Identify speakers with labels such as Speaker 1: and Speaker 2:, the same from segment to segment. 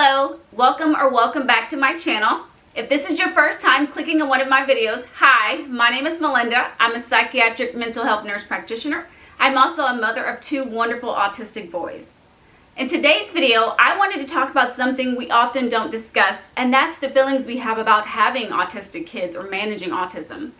Speaker 1: Hello, welcome back to my channel. If this is your first time clicking on one of my videos, hi, my name is Melinda. I'm a psychiatric mental health nurse practitioner. I'm also a mother of two wonderful autistic boys. In today's video, I wanted to talk about something we often don't discuss, and that's the feelings we have about having autistic kids or managing autism.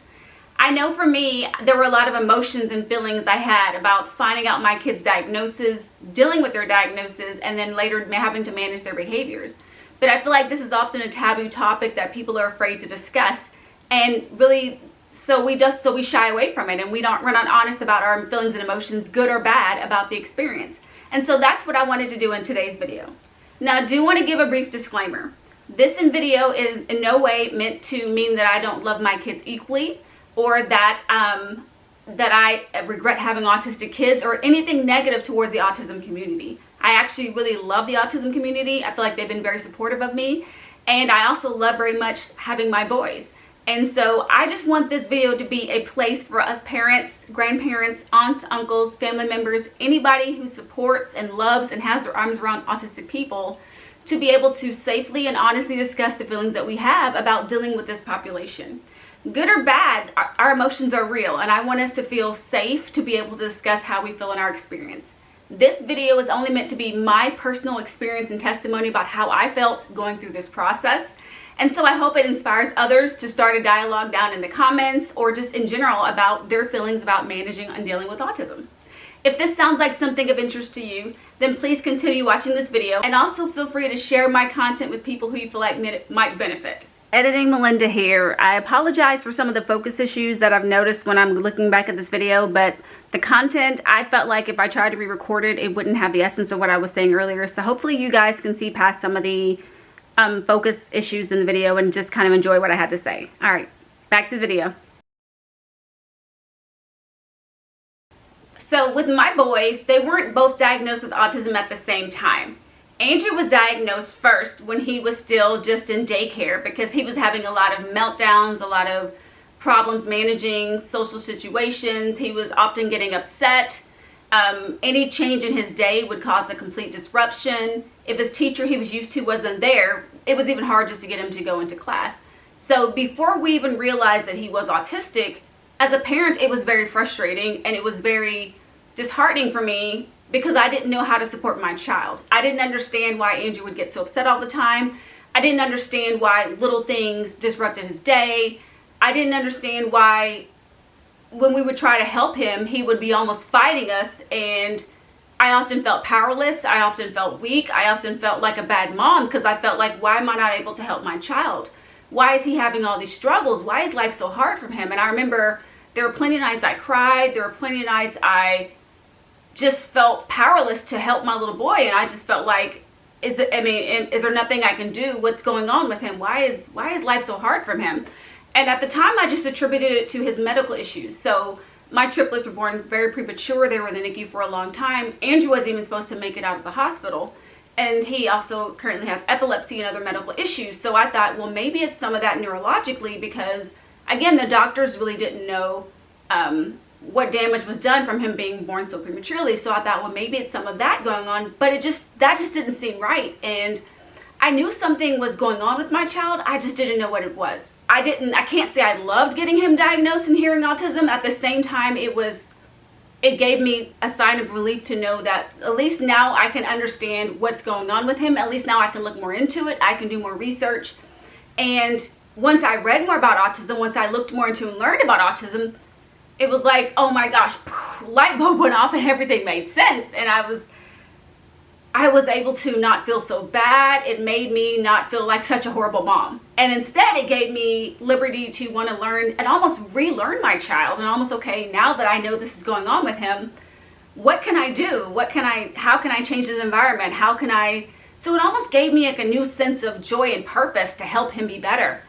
Speaker 1: I know for me, there were a lot of emotions and feelings I had about finding out my kids' diagnosis, dealing with their diagnosis, and then later having to manage their behaviors. But I feel like this is often a taboo topic that people are afraid to discuss, and really, so we shy away from it, and we're not honest about our feelings and emotions, good or bad, about the experience. And so that's what I wanted to do in today's video. Now, I do want to give a brief disclaimer. This video is in no way meant to mean that I don't love my kids equally, or that I regret having autistic kids, or anything negative towards the autism community. I actually really love the autism community. I feel like they've been very supportive of me, and I also love very much having my boys. And so I just want this video to be a place for us parents, grandparents, aunts, uncles, family members, anybody who supports and loves and has their arms around autistic people, to be able to safely and honestly discuss the feelings that we have about dealing with this population. Good or bad, our emotions are real, and I want us to feel safe to be able to discuss how we feel in our experience. This video is only meant to be my personal experience and testimony about how I felt going through this process. And so I hope it inspires others to start a dialogue down in the comments, or just in general about their feelings about managing and dealing with autism. If this sounds like something of interest to you, then please continue watching this video, and also feel free to share my content with people who you feel like might benefit. Editing Melinda here. I apologize for some of the focus issues that I've noticed when I'm looking back at this video, but the content, I felt like if I tried to re-record it, it wouldn't have the essence of what I was saying earlier. So hopefully you guys can see past some of the focus issues in the video and just kind of enjoy what I had to say. All right, back to the video. So with my boys, they weren't both diagnosed with autism at the same time. Andrew was diagnosed first when he was still just in daycare, because he was having a lot of meltdowns, a lot of problems managing social situations. He was often getting upset. Any change in his day would cause a complete disruption. If his teacher he was used to wasn't there, it was even hard just to get him to go into class. So before we even realized that he was autistic, as a parent, it was very frustrating, and it was very disheartening for me, because I didn't know how to support my child. I didn't understand why Andrew would get so upset all the time. I didn't understand why little things disrupted his day. I didn't understand why when we would try to help him, he would be almost fighting us, and I often felt powerless. I often felt weak. I often felt like a bad mom, because I felt like, why am I not able to help my child? Why is he having all these struggles? Why is life so hard for him? And I remember there were plenty of nights I cried. There were plenty of nights I just felt powerless to help my little boy, and I just felt like, is there nothing I can do? What's going on with him? Why is life so hard for him? And at the time, I just attributed it to his medical issues. So my triplets were born very premature. They were in the NICU for a long time. Andrew wasn't even supposed to make it out of the hospital, and he also currently has epilepsy and other medical issues. So I thought, well, maybe it's some of that neurologically, because again, the doctors really didn't know what damage was done from him being born so prematurely. So I thought, well, maybe it's some of that going on, but that just didn't seem right. And I knew something was going on with my child. I just didn't know what it was. I can't say I loved getting him diagnosed and hearing autism. At the same time, it gave me a sign of relief to know that at least now I can understand what's going on with him. At least now I can look more into it. I can do more research. And once I read more about autism, once I looked more into and learned about autism, it was like, oh my gosh, light bulb went off and everything made sense. And I was able to not feel so bad. It made me not feel like such a horrible mom. And instead, it gave me liberty to want to learn and almost relearn my child. And almost, okay, now that I know this is going on with him, what can I do? How can I change his environment? So it almost gave me like a new sense of joy and purpose to help him be better.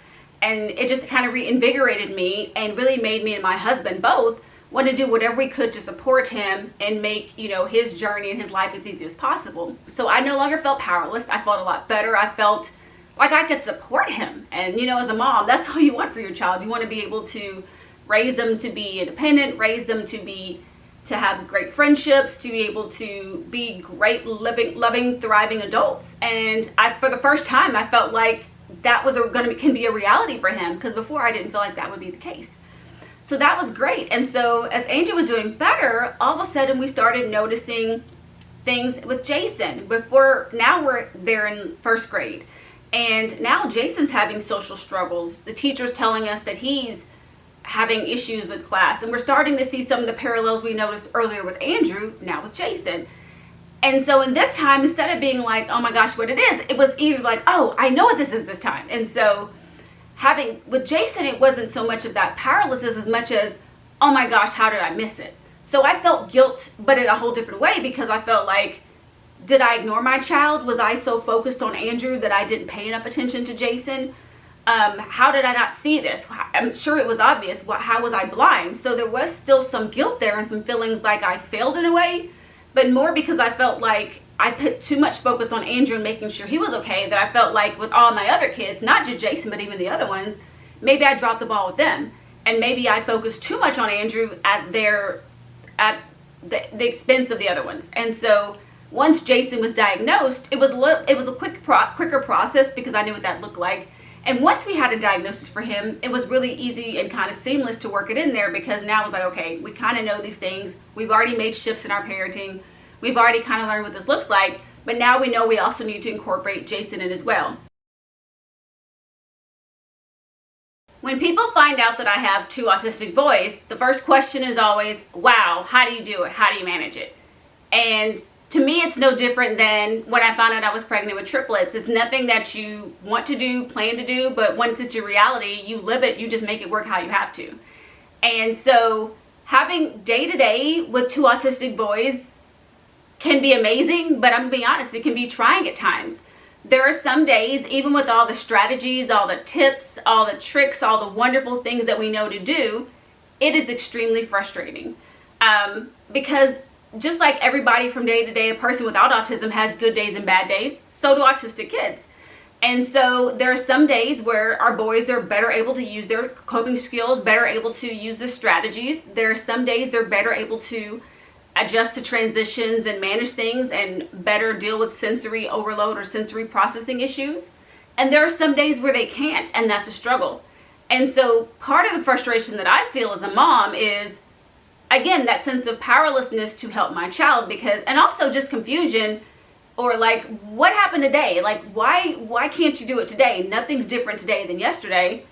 Speaker 1: And it just kind of reinvigorated me, and really made me and my husband both want to do whatever we could to support him and make, his journey and his life as easy as possible. So I no longer felt powerless. I felt a lot better. I felt like I could support him. And, as a mom, that's all you want for your child. You want to be able to raise them to be independent, raise them to to have great friendships, to be able to be great, loving, thriving adults. And for the first time, I felt like that was can be a reality for him, because before I didn't feel like that would be the case. So that was great. And so as Angie was doing better, all of a sudden we started noticing things with Jason. Now we're there in first grade, and now Jason's having social struggles. The teacher's telling us that he's having issues with class, and we're starting to see some of the parallels we noticed earlier with Andrew, now with Jason. And so in this time, instead of being like, oh my gosh, what it is, it was easier like, oh, I know what this is this time. And so with Jason, it wasn't so much of that paralysis as much as, oh my gosh, how did I miss it? So I felt guilt, but in a whole different way, because I felt like, did I ignore my child? Was I so focused on Andrew that I didn't pay enough attention to Jason? How did I not see this? I'm sure it was obvious. How was I blind? So there was still some guilt there and some feelings like I failed in a way, but more because I felt like I put too much focus on Andrew and making sure he was okay, that I felt like with all my other kids, not just Jason, but even the other ones, maybe I dropped the ball with them. And maybe I focused too much on Andrew at the expense of the other ones. And so once Jason was diagnosed, it was a quicker process, because I knew what that looked like. And once we had a diagnosis for him, it was really easy and kind of seamless to work it in there, because now it was like, okay, we kind of know these things. We've already made shifts in our parenting. We've already kind of learned what this looks like, but now we know we also need to incorporate Jason in as well. When people find out that I have 2 autistic boys, the first question is always, wow, how do you do it? How do you manage it? And to me, it's no different than when I found out I was pregnant with triplets. It's nothing that you want to do, plan to do, but once it's your reality, you live it, you just make it work how you have to. And so having day-to-day with 2 autistic boys can be amazing, but I'm gonna be honest, it can be trying at times. There are some days, even with all the strategies, all the tips, all the tricks, all the wonderful things that we know to do, it is extremely frustrating. Because just like everybody from day to day, a person without autism has good days and bad days, so do autistic kids. And so there are some days where our boys are better able to use their coping skills, better able to use the strategies. There are some days they're better able to adjust to transitions and manage things and better deal with sensory overload or sensory processing issues. And there are some days where they can't, and that's a struggle. And so part of the frustration that I feel as a mom is, again, that sense of powerlessness to help my child, and also just confusion, or like, what happened today? Like, why can't you do it today? Nothing's different today than yesterday.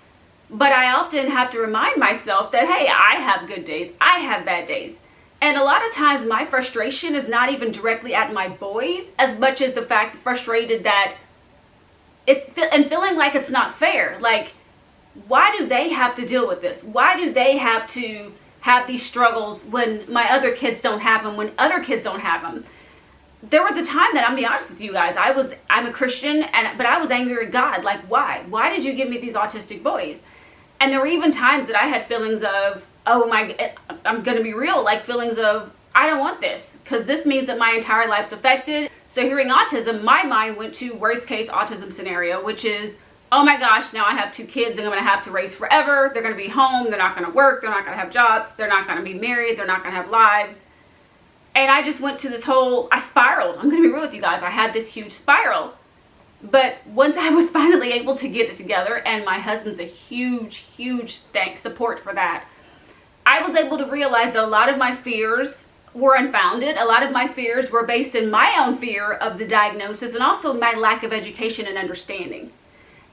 Speaker 1: But I often have to remind myself that, hey, I have good days, I have bad days. And a lot of times my frustration is not even directly at my boys as much as the fact frustrated that feeling like it's not fair. Like, why do they have to deal with this? Why do they have to have these struggles when my other kids don't have them, when other kids don't have them? There was a time that, I'm gonna be honest with you guys, I'm a Christian, but I was angry at God. Like, why? Why did you give me these autistic boys? And there were even times that I had feelings of, oh my, I'm gonna be real, like feelings of, I don't want this, because this means that my entire life's affected. So hearing autism, my mind went to worst case autism scenario, which is, oh my gosh, now I have 2 kids and I'm gonna have to raise forever. They're gonna be home, they're not gonna work, they're not gonna have jobs, they're not gonna be married, they're not gonna have lives. And I just went to this I spiraled. I'm gonna be real with you guys, I had this huge spiral. But once I was finally able to get it together, and my husband's a huge support for that, I was able to realize that a lot of my fears were unfounded. A lot of my fears were based in my own fear of the diagnosis, and also my lack of education and understanding.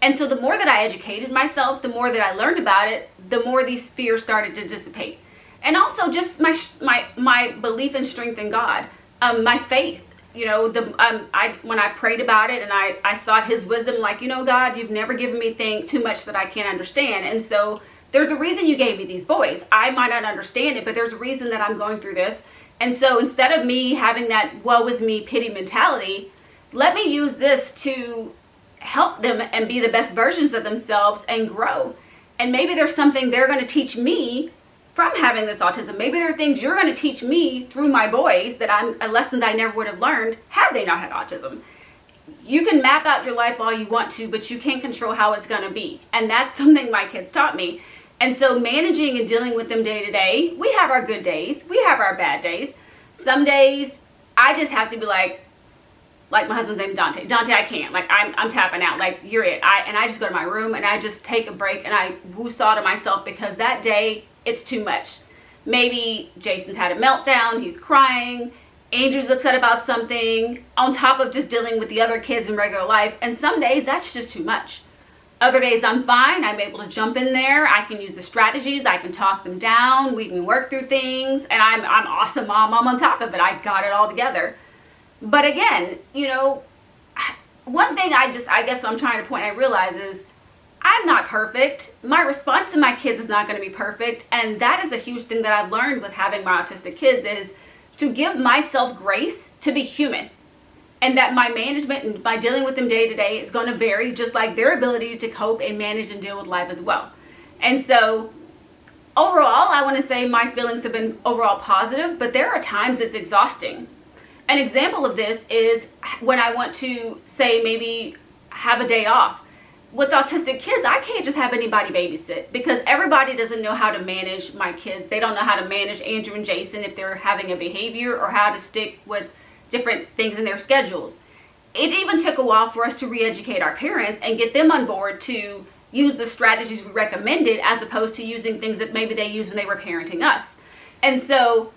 Speaker 1: And so the more that I educated myself, the more that I learned about it, the more these fears started to dissipate. And also just my belief and strength in God, my faith. You know, when I prayed about it and I sought His wisdom, like, you know, God, you've never given me too much that I can't understand. And so there's a reason you gave me these boys. I might not understand it, but there's a reason that I'm going through this. And so instead of me having that woe is me pity mentality, let me use this to help them and be the best versions of themselves and grow. And maybe there's something they're going to teach me from having this autism. Maybe there are things you're going to teach me through my boys that lessons I never would have learned had they not had autism. You can map out your life all you want to, but you can't control how it's going to be. And that's something my kids taught me. And so managing and dealing with them day to day, we have our good days, we have our bad days. Some days I just have to be like my husband's name is Dante. Dante, I can't. Like, I'm tapping out. Like, you're it. I just go to my room and I just take a break and I woo-saw to myself because that day it's too much. Maybe Jason's had a meltdown. He's crying. Andrew's upset about something on top of just dealing with the other kids in regular life. And some days that's just too much. Other days I'm fine. I'm able to jump in there. I can use the strategies. I can talk them down. We can work through things. And I'm awesome mom. I'm on top of it. I got it all together. But again, you know, one thing I guess I'm trying to point, I realize is I'm not perfect. My response to my kids is not going to be perfect. And that is a huge thing that I've learned with having my autistic kids is to give myself grace to be human. And that my management and my dealing with them day to day is going to vary just like their ability to cope and manage and deal with life as well. And so overall, I want to say my feelings have been overall positive, but there are times it's exhausting. An example of this is when I want to say maybe have a day off. With autistic kids, I can't just have anybody babysit because everybody doesn't know how to manage my kids. They don't know how to manage Andrew and Jason if they're having a behavior or how to stick with different things in their schedules. It even took a while for us to re-educate our parents and get them on board to use the strategies we recommended as opposed to using things that maybe they used when they were parenting us. And so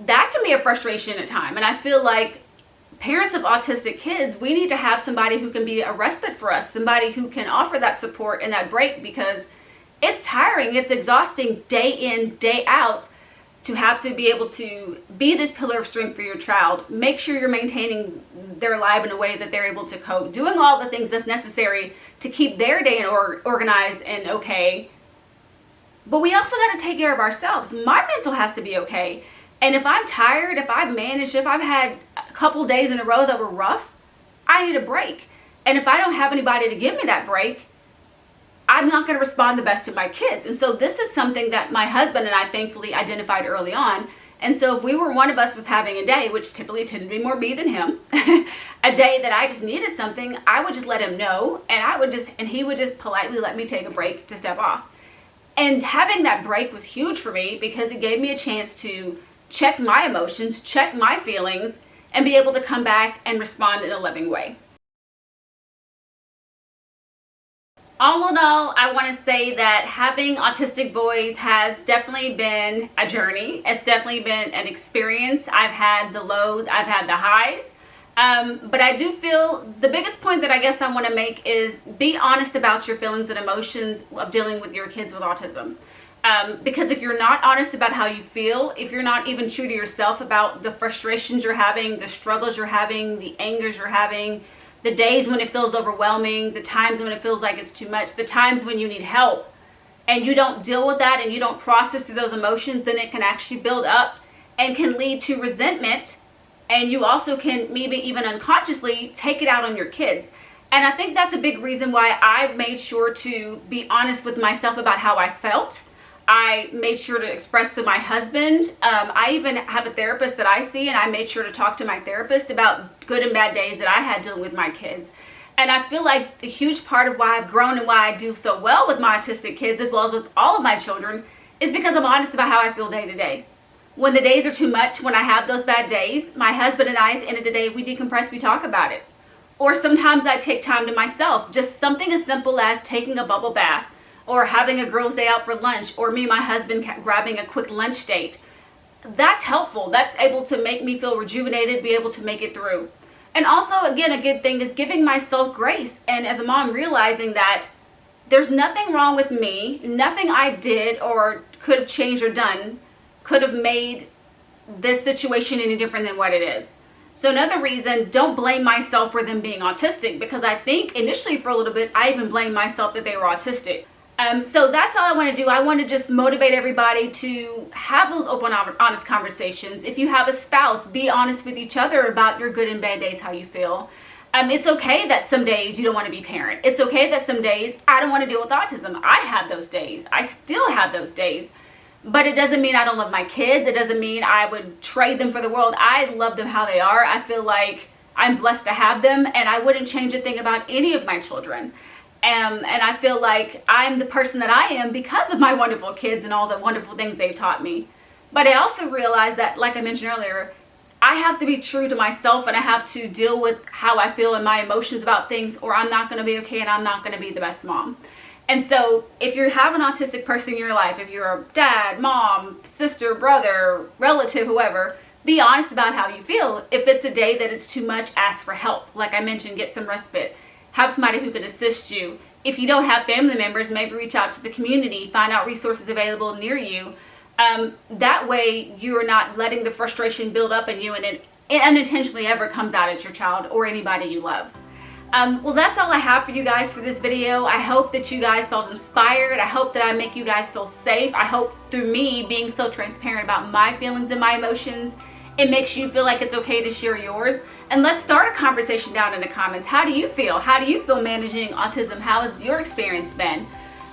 Speaker 1: that can be a frustration at times. And I feel like parents of autistic kids, we need to have somebody who can be a respite for us, somebody who can offer that support and that break because it's tiring, it's exhausting day in, day out to have to be able to be this pillar of strength for your child, make sure you're maintaining their life in a way that they're able to cope, doing all the things that's necessary to keep their day organized and okay. But we also got to take care of ourselves. My mental has to be okay. And if I'm tired, if I've managed, if I've had a couple days in a row that were rough, I need a break. And if I don't have anybody to give me that break, I'm not going to respond the best to my kids. And so this is something that my husband and I thankfully identified early on. And so if one of us was having a day, which typically tended to be more me than him, a day that I just needed something, I would just let him know and he would just politely let me take a break to step off. And having that break was huge for me because it gave me a chance to check my emotions, check my feelings, and be able to come back and respond in a loving way. All in all, I want to say that having autistic boys has definitely been a journey. It's definitely been an experience. I've had the lows, I've had the highs. But I do feel the biggest point that I guess I want to make is be honest about your feelings and emotions of dealing with your kids with autism. Because if you're not honest about how you feel, if you're not even true to yourself about the frustrations you're having, the struggles you're having, the angers you're having, the days when it feels overwhelming, the times when it feels like it's too much, the times when you need help, and you don't deal with that and you don't process through those emotions, then it can actually build up and can lead to resentment. And you also can maybe even unconsciously take it out on your kids. And I think that's a big reason why I made sure to be honest with myself about how I felt. I made sure to express to my husband. I even have a therapist that I see, and I made sure to talk to my therapist about good and bad days that I had dealing with my kids. And I feel like a huge part of why I've grown and why I do so well with my autistic kids, as well as with all of my children, is because I'm honest about how I feel day to day. When the days are too much, when I have those bad days, my husband and I, at the end of the day, we decompress, we talk about it. Or sometimes I take time to myself, just something as simple as taking a bubble bath, or having a girls' day out for lunch, or me and my husband grabbing a quick lunch date. That's helpful. That's able to make me feel rejuvenated, be able to make it through. And also, again, a good thing is giving myself grace. And as a mom, realizing that there's nothing wrong with me, nothing I did or could have changed or done could have made this situation any different than what it is. So another reason, don't blame myself for them being autistic, because I think initially for a little bit, I even blamed myself that they were autistic. So that's all I want to do. I want to just motivate everybody to have those open, honest conversations. If you have a spouse, be honest with each other about your good and bad days, how you feel. It's okay that some days you don't want to be parent. It's okay that some days I don't want to deal with autism. I have those days. I still have those days. But it doesn't mean I don't love my kids. It doesn't mean I would trade them for the world. I love them how they are. I feel like I'm blessed to have them, and I wouldn't change a thing about any of my children. And I feel like I'm the person that I am because of my wonderful kids and all the wonderful things they've taught me. But I also realize that, like I mentioned earlier, I have to be true to myself, and I have to deal with how I feel and my emotions about things, or I'm not going to be okay and I'm not going to be the best mom. And so if you have an autistic person in your life, if you're a dad, mom, sister, brother, relative, whoever, be honest about how you feel. If it's a day that it's too much, ask for help. Like I mentioned, get some respite. Have somebody who can assist you. If you don't have family members, maybe reach out to the community, find out resources available near you. That way you're not letting the frustration build up in you and it unintentionally ever comes out at your child or anybody you love. Well, that's all I have for you guys for this video. I hope that you guys felt inspired. I hope that I make you guys feel safe. I hope through me being so transparent about my feelings and my emotions, it makes you feel like it's okay to share yours. And let's start a conversation down in the comments. How do you feel? How do you feel managing autism? How has your experience been?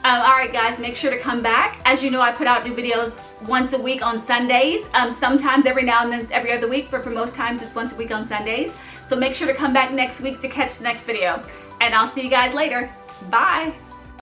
Speaker 1: All right, guys, make sure to come back. As you know, I put out new videos once a week on Sundays. Sometimes every now and then it's every other week, but for most times it's once a week on Sundays. So make sure to come back next week to catch the next video. And I'll see you guys later. Bye.